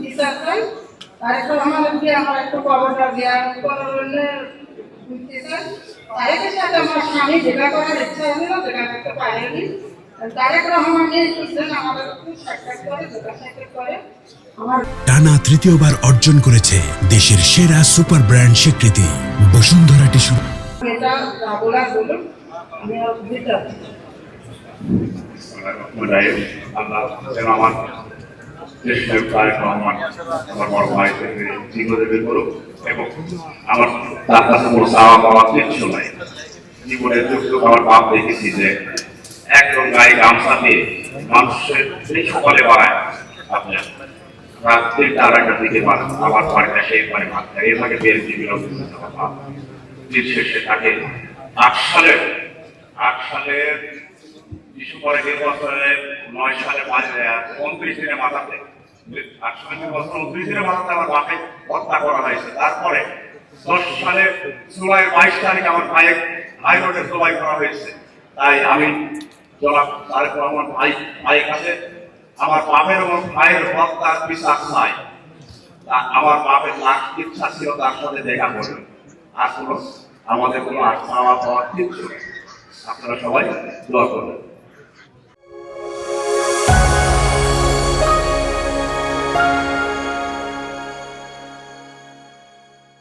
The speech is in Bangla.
বিচার চাই। তারেক রহমানের দিয়ে আমার একটু খবরটা দেওয়ার তারেকের সাথে আমার স্বামী দেখা করার ইচ্ছা ছিল, দেখা করতে পারেনি। তারেক রহমানের আমাদের খুব সাক্ষাৎ করে, দেখা সাক্ষাৎ করে। টানা তৃতীয়বার অর্জন করেছে দেশের সেরা সুপার ব্র্যান্ড স্বীকৃতি বসুন্ধরা টিস্যু। এটা বলার বলুন, আমি দিতে আমার দেশের তারেক রহমান আমার বড় ভাই থেকে জীবনের করুক এবং আমার তার কাছে কোনো চাওয়া পাওয়া কিচ্ছু নাই। জীবনের দুঃখ আমার বাপ দেখেছি যে একজন গায়ে গামছা দিয়ে মানুষের সকালে বাড়ায় আপনার রাত্রি তার একটা দিকে আমার বাড়িটা সেই মানে ভাত খায় এর আগে বের জীবন দিন শেষে তাকে 8 সালের ডিসেম্বরে নির্বাচনের 9 সালে 29 দিনের মাথাতে 8 সালের নির্বাচন 29 দিনের মাথাতে আমার বাপে হত্যা করা হয়েছে। তারপরে 10 সালে জুলাই 22 তারিখ আমার ভাইয়ের হাইকোর্টে জবাই করা হয়েছে। তাই আমি জনাব তারেক রহমান ভাইয়ের কাছে আমার বাপের এবং ভাইয়ের হত্যার বিচার চাই। আমার বাপের লাখ ইচ্ছা ছিল তার সাথে দেখা করবে, আর কোনো আমাদের কোনো চাওয়া পাওয়ার কিছু। আপনারা সবাই দোয়া করবেন।